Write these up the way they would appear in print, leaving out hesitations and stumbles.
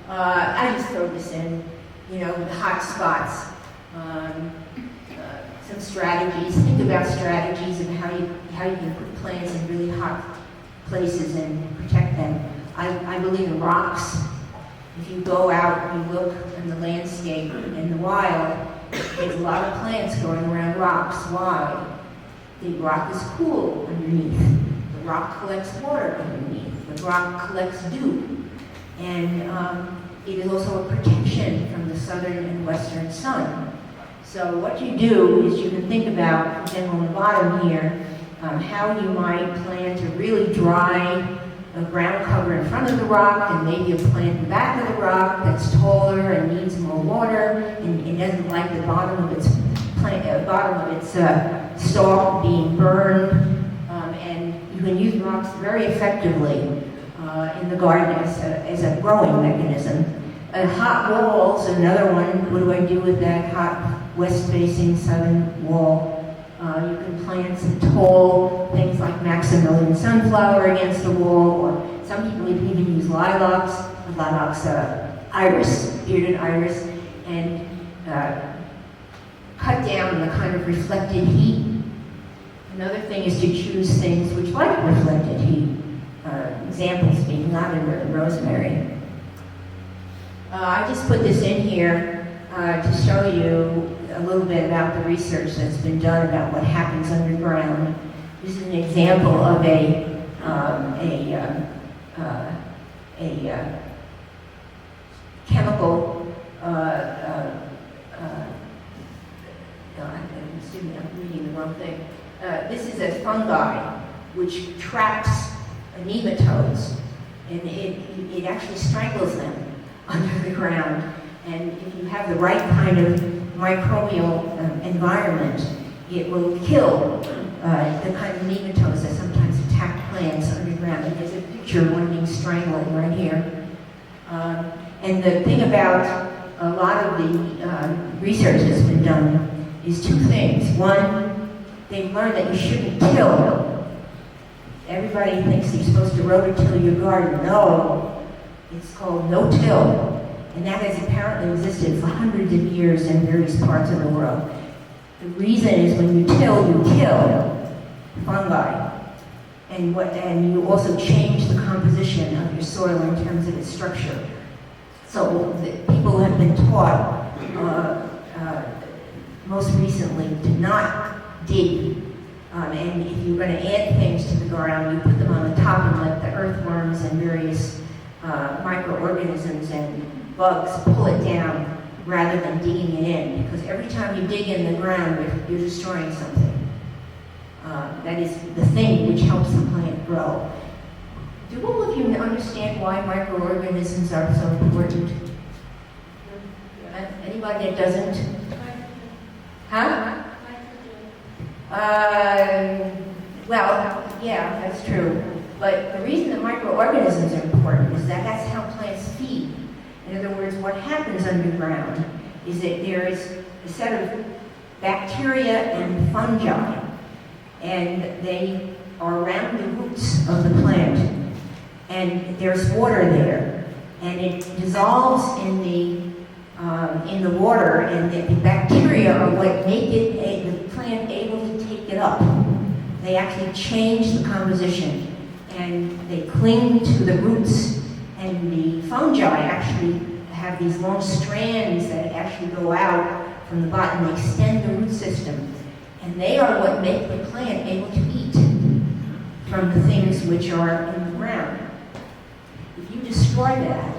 I just throw this in, the hot spots. Some strategies. Think about strategies of how you can put plants in really hot places and protect them. I believe in rocks. If you go out and you look in the landscape in the wild, there's a lot of plants growing around rocks. Why? The rock is cool underneath. The rock collects water underneath. The rock collects dew. And it is also a protection from the southern and western sun. So what you do is you can think about, for example, on the bottom here, how you might plant a really dry ground cover in front of the rock, and maybe a plant in the back of the rock that's taller and needs more water, and it doesn't like the bottom of its stalk being burned. And you can use rocks very effectively in the garden as a growing mechanism. Hot walls, another one. What do I do with that hot west-facing southern wall? You can plant some tall things like Maximilian sunflower against the wall, or some people even use lilacs, iris, bearded iris, and cut down the kind of reflected heat. Another thing is to choose things which like reflected heat. Examples being lavender and rosemary. I just put this in here to show you a little bit about the research that's been done about what happens underground. This is an example of a chemical. Excuse me, I'm reading the wrong thing. This is a fungi which traps nematodes, and it actually strangles them under the ground. And if you have the right kind of microbial environment, it will kill the kind of nematodes that sometimes attack plants underground. And there's a picture of one being strangled right here. And the thing about a lot of the research that's been done is two things. One, they've learned that you shouldn't till. Everybody thinks you're supposed to rototill your garden. No, it's called no-till. And that has apparently existed for hundreds of years in various parts of the world. The reason is when you kill fungi. And you also change the composition of your soil in terms of its structure. So people have been taught, most recently, to not dig. And if you're going to add things to the ground, you put them on the top and let the earthworms and various microorganisms and bugs pull it down rather than digging it in. Because every time you dig in the ground, you're destroying something. That is the thing which helps the plant grow. Do all of you understand why microorganisms are so important? Anybody that doesn't? Huh? Well, yeah, that's true. But the reason that microorganisms are important is that that's how plants feed. In other words, what happens underground is that there is a set of bacteria and fungi, and they are around the roots of the plant. And there's water there, and it dissolves in the water, and the bacteria are what make the plant able to take it up. They actually change the composition, and they cling to the roots, and the fungi actually have these long strands that actually go out from the bottom. They extend the root system, and they are what make the plant able to eat from the things which are in the ground. If you destroy that,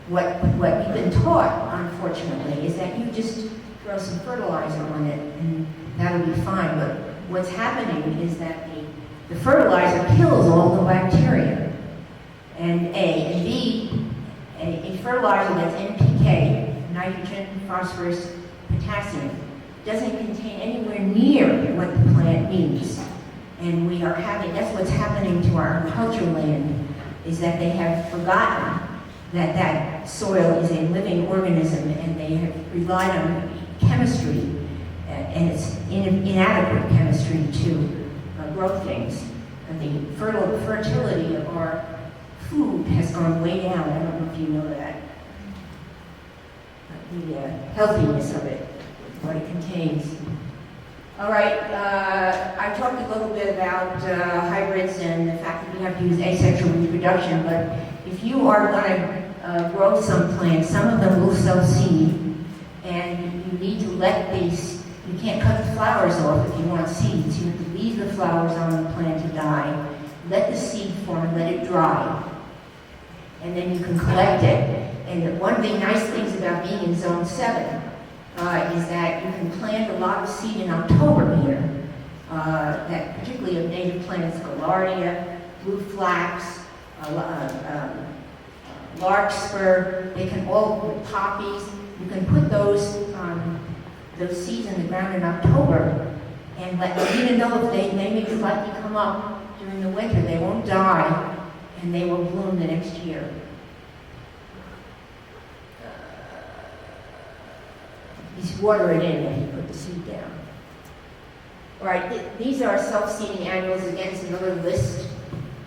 what we've been taught, unfortunately, is that you just throw some fertilizer on it and that'll be fine. But what's happening is that the fertilizer kills all the bacteria. And and B, a fertilizer that's NPK, nitrogen, phosphorus, potassium, doesn't contain anywhere near what the plant needs. And that's what's happening to our agricultural land, is that they have forgotten that soil is a living organism, and they have relied on chemistry, and it's inadequate chemistry to grow things. And the fertility of our food has gone way down. I don't know if you know that. healthiness of it, what it contains. All right, I talked a little bit about hybrids and the fact that you have to use asexual reproduction, but if you are going to grow some plants, some of them will self-seed, and you need to let these, you can't cut the flowers off if you want seeds. You have to leave the flowers on the plant to die, let the seed form, let it dry, and then you can collect it. And one of the nice things about being in Zone 7 is that you can plant a lot of seed in October here, that particularly of native plants, Gaillardia, blue flax, larkspur, they can all, poppies, you can put those seeds in the ground in October, and even though they may slightly come up during the winter, they won't die, and they will bloom the next year. Just water it in when you put the seed down. All right, these are self-seeding annuals. Again, it's another list.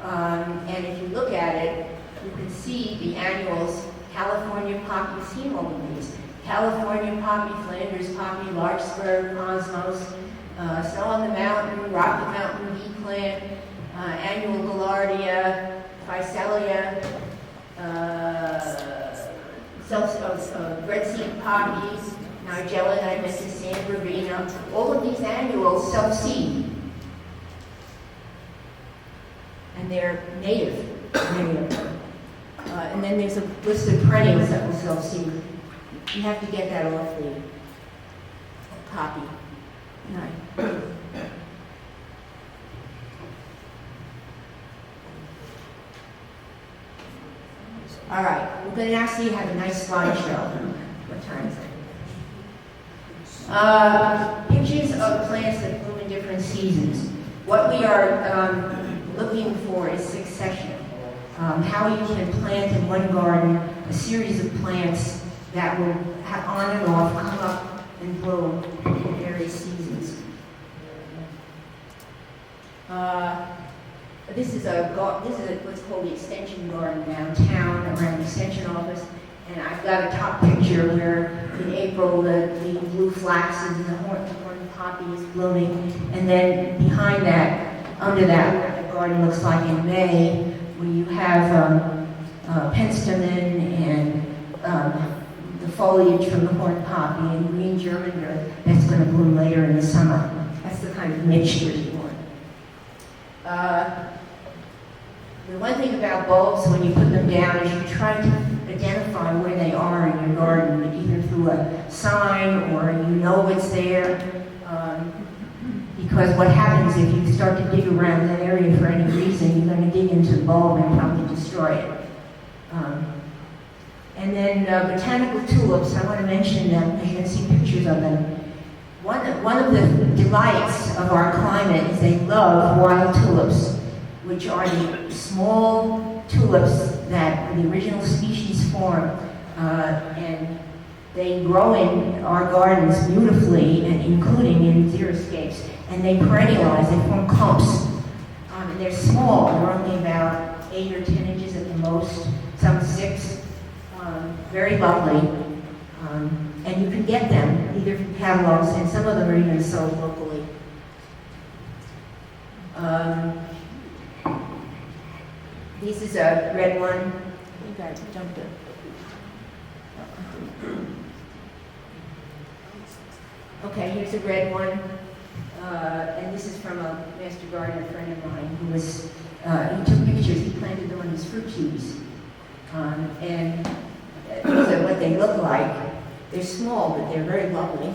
And if you look at it, you can see the annuals, California poppy. You've seen all of these. California poppy, Flanders poppy, larkspur, cosmos, snow on the mountain, Rocky Mountain bee plant, annual Gaillardia, Physalia, red seed poppies, Nigella, I mentioned San Bravina. All of these annuals self-seed. And they're native. And then there's a list of perennials that will self-seed. You have to get that off the copy. Right. All right, we're going to now see you have a nice slideshow. What time is it? Pictures of plants that bloom in different seasons. What we are looking for is succession. How you can plant in one garden a series of plants that will have on and off come up and bloom in various seasons. This is what's called the extension garden downtown around the extension office. And I've got a top picture where in April the blue flaxes and the horn poppy is blooming. And then behind that, under that, what the garden looks like in May, where you have penstemon and the foliage from the horn poppy and green germander that's going to bloom later in the summer. That's the kind of mixture you want. The one thing about bulbs, when you put them down, is you try to identify where they are in your garden, either through a sign or you know it's there. Because what happens if you start to dig around that area for any reason, you're going to dig into the bulb and probably destroy it. And then botanical tulips, I want to mention them because you can see pictures of them. One of the delights of our climate is they love wild tulips, which are the small tulips that the original species form, and they grow in our gardens beautifully, and including in xeriscapes, and they perennialize, they form clumps. And they're small, they're only about 8 or 10 inches at the most, some 6, very lovely. And you can get them either from catalogs, and some of them are even sold locally. This is a red one. You guys jumped it. Okay, here's a red one. And this is from a master gardener friend of mine who was, he took pictures, he planted them on his fruit trees. And these are what they look like. They're small, but they're very lovely.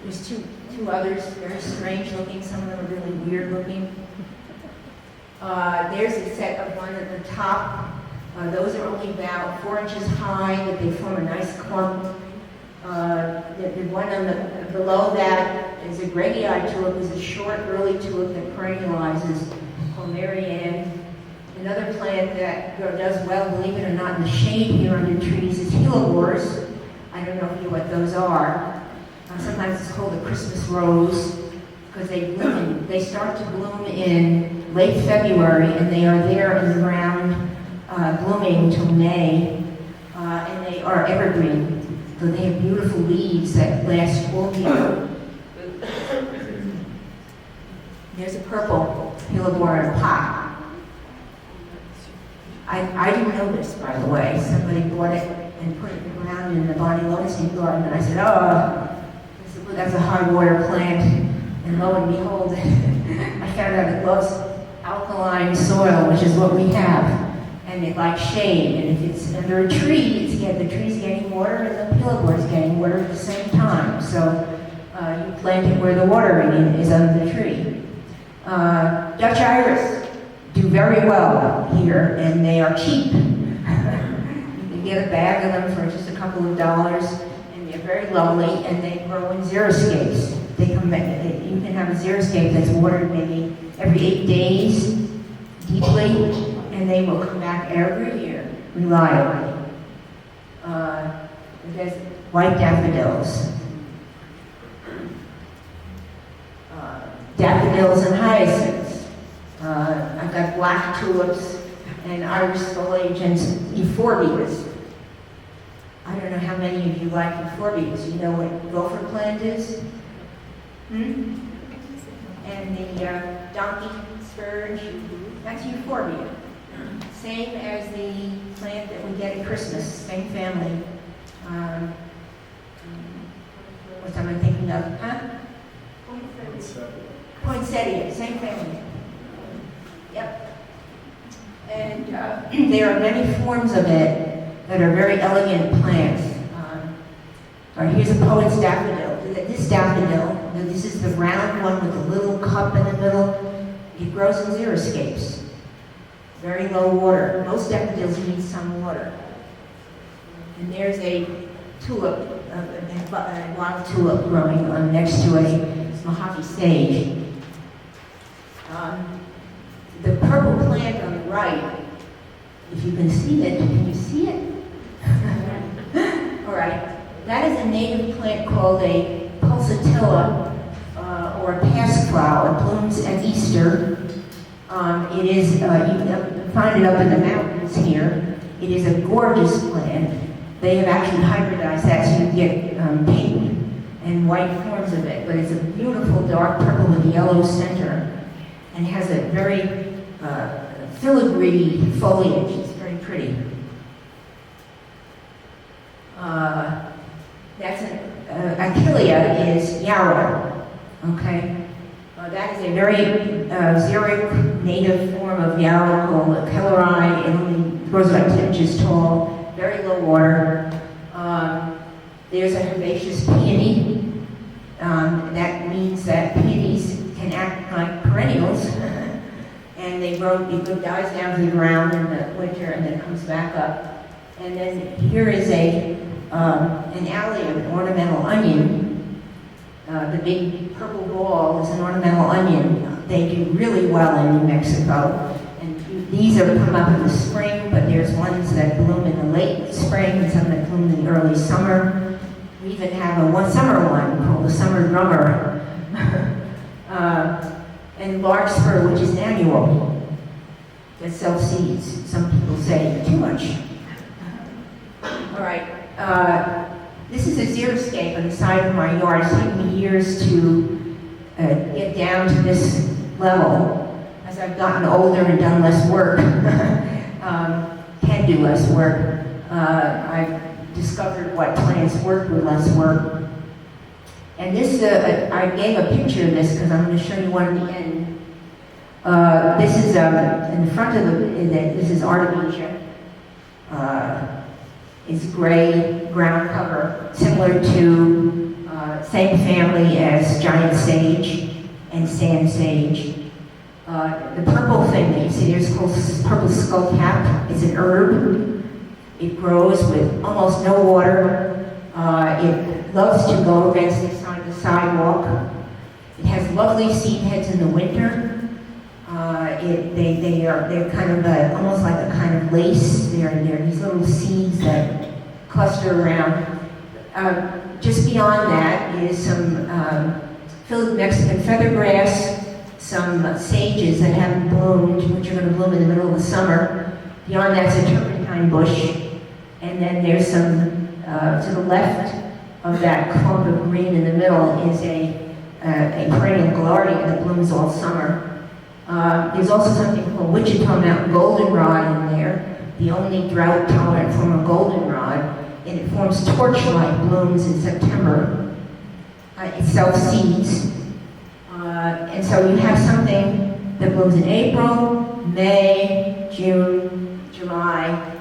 There's two others, very strange looking. Some of them are really weird looking. There's a set of one at the top. Those are only about 4 inches high, but they form a nice clump. The one on below that is a Gregii tulip, is a short, early tulip that perennializes, called Marianne. Another plant that does well, believe it or not, in the shade here under trees is hellebores. I don't know if you know what those are. Sometimes it's called the Christmas rose, because they start to bloom in late February, and they are there in the ground blooming until May, and they are evergreen. So they have beautiful leaves that last all year. There's a purple hellebore in a pot. I didn't know this, by the way. Somebody bought it and put it in the ground in the Bonnie Lowenstein garden, and I said, oh, that's a hard water plant. And lo and behold, I found out it loves alkaline soil, which is what we have. And it likes shade. And if it's under a tree, the tree's getting water and the hellebore's getting water at the same time. So you plant it where the watering is under the tree. Dutch iris do very well here, and they are cheap. You can get a bag of them for just a couple of dollars, and they're very lovely, and they grow in xeriscapes. They come back, you can have a xeriscape that's watered maybe every 8 days deeply, and they will come back every year reliably. There's white daffodils. Daffodils and hyacinths. I've got black tulips and iris foliage and euphorbias. I don't know how many of you like euphorbias. You know what gopher plant is? And the donkey spurge, that's euphorbia. Same as the plant that we get at Christmas, same family. What am I thinking of? Huh? Poinsettia, same family. Yep. And there are many forms of it that are very elegant plants. Here's a poet's daffodil. This daffodil, this is the round one with the little cup in the middle. It grows in xeriscapes. Very low water. Most daffodils need some water. And there's a tulip, a wild tulip growing next to a Mojave sage. The purple plant on the right, if you can see it, can you see it? All right. That is a native plant called a pulsatilla or a pasclau. It blooms at Easter. It is, you can find it up in the mountains here. It is a gorgeous plant. They have actually hybridized that so you get pink and white forms of it, but it's a beautiful dark purple with yellow center and has a very filigree foliage. It's very pretty. That's Achillea is yarrow, okay? That is a very xeric native form of yarrow called Achillea. It only grows about 10 inches tall, very low water. There's a herbaceous peony. That means that peonies can act like perennials, and they grow, it dies down to the ground in the winter and then comes back up. And then here is an alley of an ornamental onion. The big purple ball is an ornamental onion. They do really well in New Mexico. And these are come up in the spring, but there's ones that bloom in the late spring and some that bloom in the early summer. We even have a one summer one called the summer drummer. And larkspur, which is annual, that sells seeds. Some people say too much. All right. This is a xeriscape on the side of my yard. It's taken me years to get down to this level. As I've gotten older and done less work, can do less work, I've discovered what plants work with less work. And this, I gave a picture of this because I'm going to show you one at the end. This is in the front of this is artemisia. It's gray ground cover, similar to same family as giant sage and sand sage. The purple thing that you see there is called purple skullcap. It's an herb. It grows with almost no water. It loves to go against the side of the sidewalk. It has lovely seed heads in the winter. They're kind of almost like a kind of lace. They're these little seeds that cluster around. Just beyond that is some Mexican feathergrass, some sages that haven't bloomed, which are going to bloom in the middle of the summer. Beyond that's a turpentine bush. And then there's some To the left of that clump of green in the middle is a perennial gaillardia that blooms all summer. There's also something called Wichita Mountain goldenrod in there, the only drought-tolerant form of goldenrod, and it forms torchlight blooms in September. It self-seeds. And so you have something that blooms in April, May, June, July,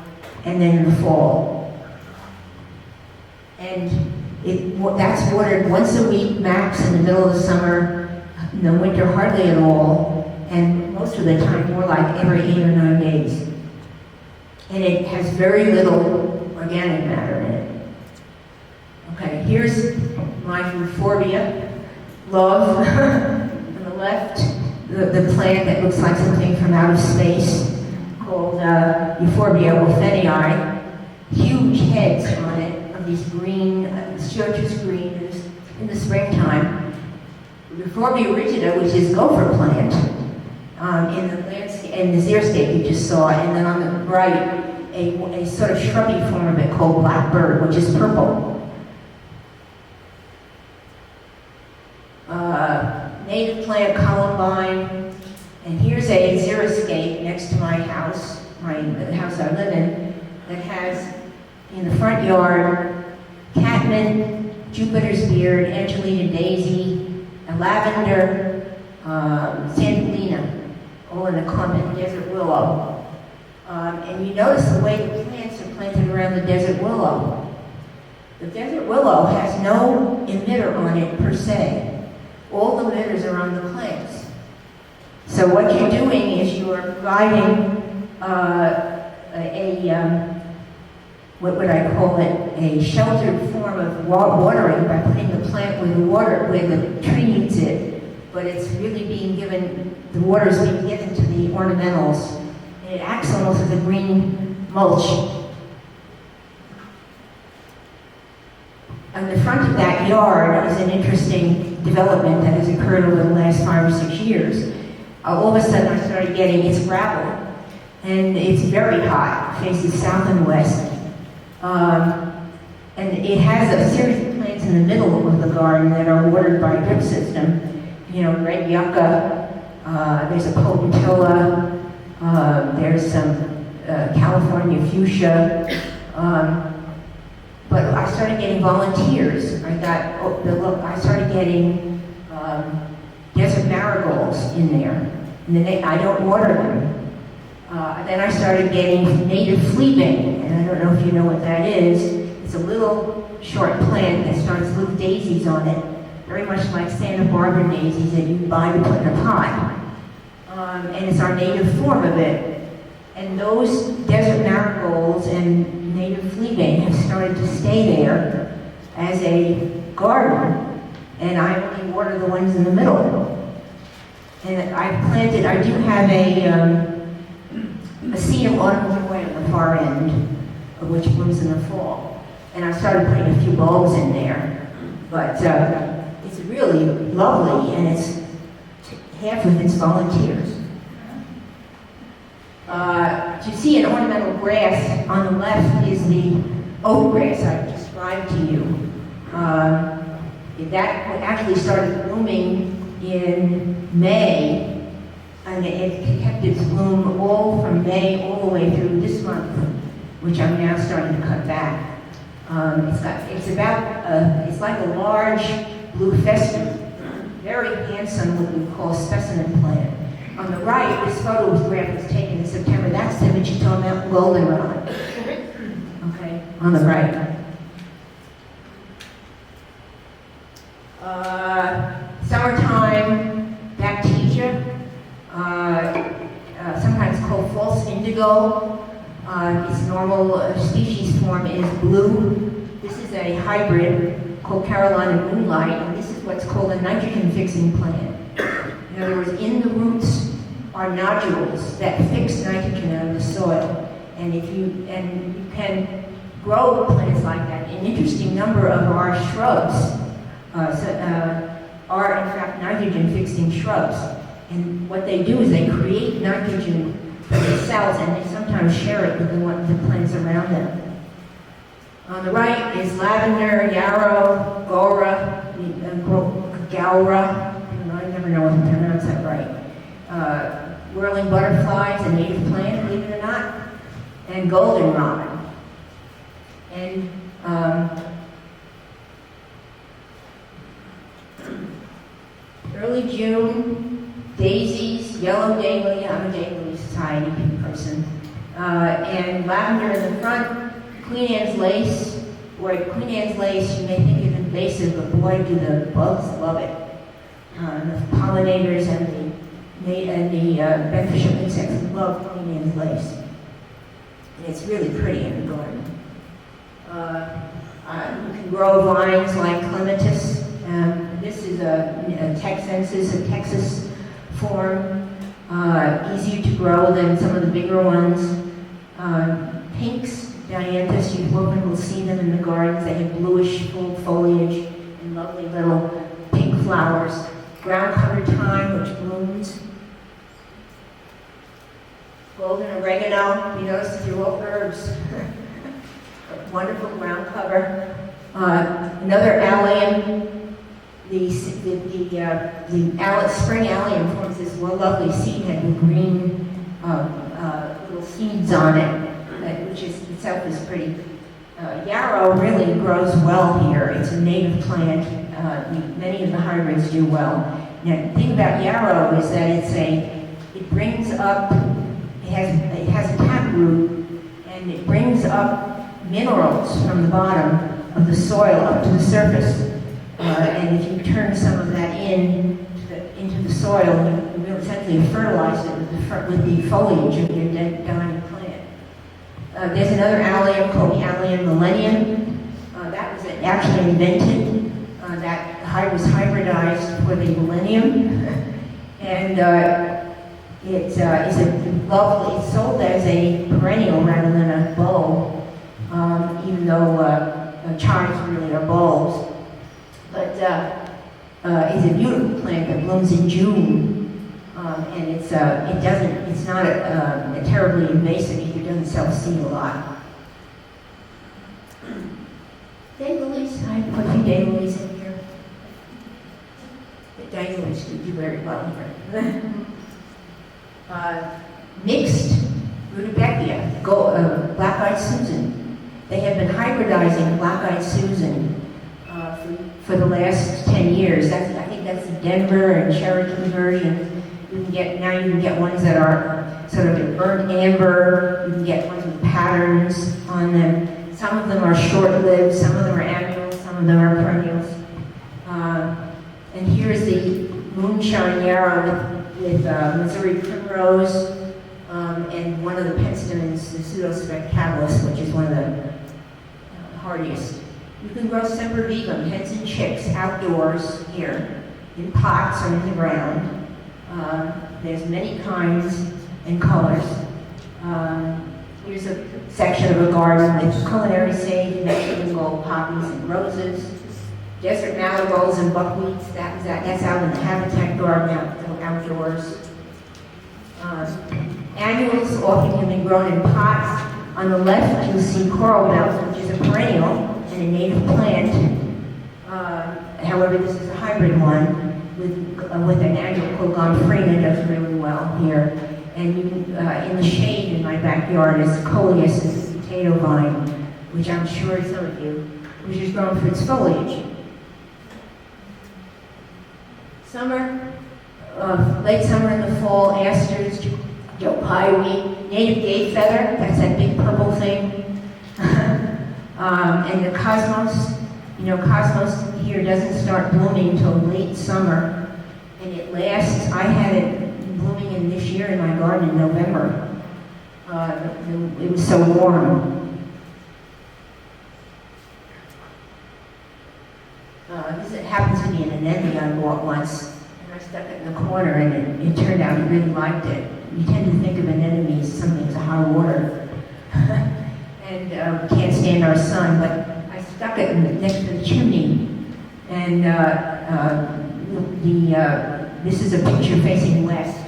and then in the fall. And that's watered once a week max in the middle of the summer, in the winter hardly at all, and most of the time more like every 8 or 9 days. And it has very little organic matter in it. Okay, here's my euphorbia, love. On the left, the plant that looks like something from outer space, called Euphorbia wolfenii. Huge heads on it of these green, chartreuse green in the springtime. Euphorbia rigida, which is gopher plant, in the xeriscape you just saw, and then on the right, a sort of shrubby form of it called blackbird, which is purple. Native plant columbine, and here's a xeriscape next to my house, the house I live in, that has in the front yard catmint, Jupiter's beard, Angelina daisy, a lavender, sandalina, all in a clump, and desert willow. And you notice the way the plants are planted around the desert willow. The desert willow has no emitter on it per se. All the emitters are on the plants. So what you're doing is you are providing what would I call it, a sheltered form of watering by putting the plant where the tree needs it, but it's really being given, the water is being given to the ornamentals, and it acts almost as a green mulch. On the front of that yard is an interesting development that has occurred over the last 5 or 6 years. All of a sudden I started getting, it's gravel, and it's very hot, faces south and west. And it has a series of plants in the middle of the garden that are watered by drip system. You know, red yucca, there's a potentilla, there's some California fuchsia. But I started getting volunteers. I started getting desert marigolds in there. And then I don't water them. Then I started getting native fleabane, and I don't know if you know what that is. It's a little short plant that starts little daisies on it, very much like Santa Barbara daisies that you buy to put in a pot. And it's our native form of it. And those desert marigolds and native fleabane have started to stay there as a garden, and I only water the ones in the middle. And I do have a sea of autumn joy on the far end, which blooms in the fall. And I started putting a few bulbs in there. But it's really lovely, and it's half of its volunteers. To see an ornamental grass on the left is the oak grass I described to you. That actually started blooming in May, and it kept its bloom all from May all the way through this month, which I'm now starting to cut back. It's like a large blue fescue, very handsome what we call specimen plant. On the right, this photograph was taken in September. That's the Wichita Mountain goldenrod. Okay, on the right. Summertime bacteria, sometimes called false indigo. Its normal species form is blue. This is a hybrid called Carolina Moonlight, and this is what's called a nitrogen-fixing plant. In other words, in the roots are nodules that fix nitrogen out of the soil, and you can grow plants like that. An interesting number of our shrubs are in fact nitrogen-fixing shrubs, and what they do is they create nitrogen for themselves, and they sometimes share it with the plants around them. On the right is lavender, yarrow, gaura, I never know if I pronounce that right. Whirling butterflies, a native plant, believe it or not, and goldenrod. And early June, daisies, yellow daylily, I'm a daylily society person, and lavender in the front, Queen Anne's lace. Boy, Queen Anne's lace, you may think it's invasive, but boy, do the bugs love it. The pollinators and the beneficial insects love Queen Anne's lace. And it's really pretty in the garden. You can grow vines like clematis. This is a Texensis, a Texas form, easier to grow than some of the bigger ones. Pinks, dianthus, you will see them in the gardens. They have bluish full foliage and lovely little pink flowers. Ground-covered thyme, which blooms. Golden oregano, you notice they're all herbs. Wonderful ground cover. Another allium, the spring allium forms this lovely seed head with green little seeds on it, which is itself is pretty. Yarrow really grows well here. It's a native plant. Many of the hybrids do well. Now, the thing about yarrow is that it brings up, it has a taproot, and it brings up minerals from the bottom of the soil up to the surface. And if you turn some of that into the soil, you will essentially fertilize it with the foliage of your dying plant. There's another allium called the Allium millennium. That was actually invented. That was hybridized for the millennium. And it's sold as a perennial rather than a bulb, even though chimes really are bulbs. But it's a beautiful plant that blooms in June, and it's not a terribly invasive either. It doesn't self-seed a lot. Daylilies, I put a few daylilies in here. The daylilies do very well here. Mixed rudbeckia, black-eyed Susan. They have been hybridizing black-eyed Susan for the last 10 years. I think that's the Denver and Cherokee version. You can get ones that are sort of burnt amber. You can get ones with patterns on them. Some of them are short-lived, some of them are annuals, some of them are perennials. And here's the moonshine yarrow with Missouri primrose and one of the penstemons, the pseudospectabilis, which is one of the hardiest. You can grow sempervivum, hens and chicks, outdoors here, in pots or in the ground. There's many kinds and colors. Here's a section of a garden with culinary sage, Mexican gold poppies and roses, desert marigolds and buckwheats. That's out in the habitat garden outdoors. Annuals often can be grown in pots. On the left, you'll see coral bells, which is a perennial and a native plant. However, this is a hybrid one with an annual called gomphrena, does really well here. And in the shade in my backyard is coleus, this potato vine, which I'm sure some of you, which is grown for its foliage. Summer, late summer and the fall, asters, jopaiwi, native gate feather, that's that big purple thing. And the cosmos, cosmos here doesn't start blooming until late summer, and it lasts. I had it blooming in this year in my garden in November. It was so warm. This happens to be an anemone I bought once, and I stuck it in the corner, and it turned out he really liked it. You tend to think of anemones as something that's high water, and can't stand our sun, but I stuck it next to the chimney, and this is a picture facing west,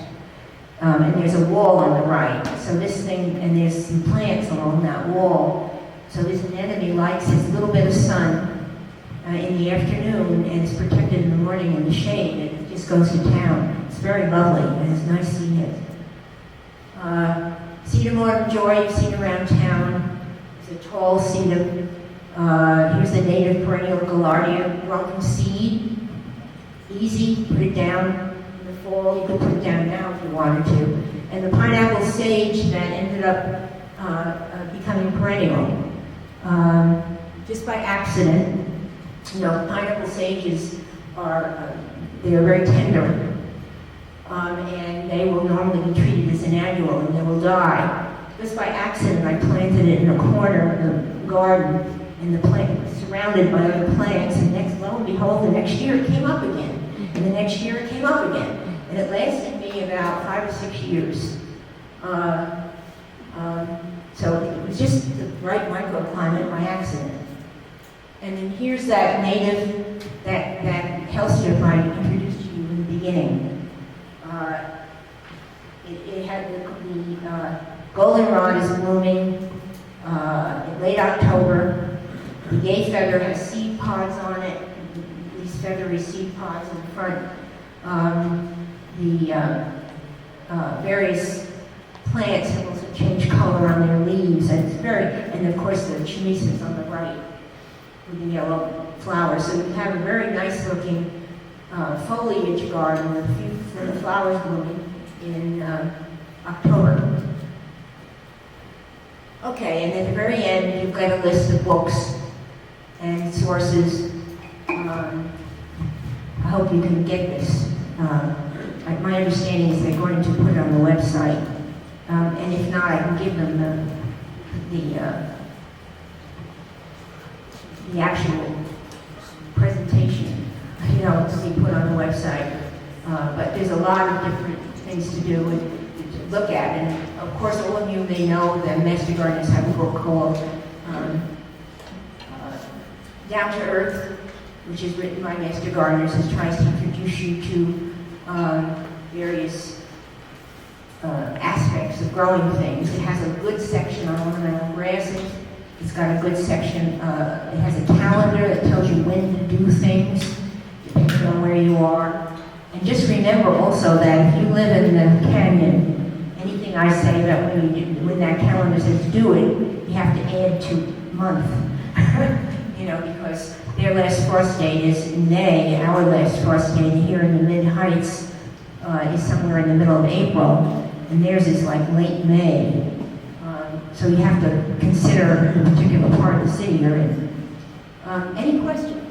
and there's a wall on the right. So this thing, and there's some plants along that wall. So his anemone likes his little bit of sun in the afternoon, and it's protected in the morning in the shade. It just goes to town. It's very lovely, and it's nice seeing it. Sedum autumn joy, you've seen around town. It's a tall sedum. Here's the native perennial gaillardia grown from seed. Easy, put it down in the fall. You could put it down now if you wanted to. And the pineapple sage that ended up becoming perennial. Just by accident. You know, pineapple sages they are very tender. And they will normally be treated as an annual and they will die. Just by accident, I planted it in a corner of the garden, and the plant was surrounded by other plants, and lo and behold, the next year it came up again. And the next year it came up again. And it lasted me about 5 or 6 years. So it was just the right microclimate by accident. And then here's that native, that Hellstrip I introduced to you in the beginning. It had the goldenrod is blooming in late October. The gay feather has seed pods on it, these feathery seed pods in front. The various plants have also changed color on their leaves, and and of course the chamises on the right with the yellow flowers. So you have a very nice looking foliage garden with a few of the flowers blooming in October. Okay, and at the very end, you've got a list of books and sources. I hope you can get this. My understanding is they're going to put it on the website. And if not, I can give them the actual presentation, to be put on the website. But there's a lot of different things to do and to look at. And of course, all of you may know that Master Gardeners have a book called Down to Earth, which is written by Master Gardeners and tries to introduce you to various aspects of growing things. It has a good section on ornamental grasses. It's got a good section. It has a calendar that tells you when to do things, depending on where you are. And just remember also that if you live in the canyon, anything I say about when that calendar says do it, you have to add to month. Because their last frost date is in May, our last frost date here in the mid-heights is somewhere in the middle of April, and theirs is like late May. So you have to consider the particular part of the city you're in. Any questions?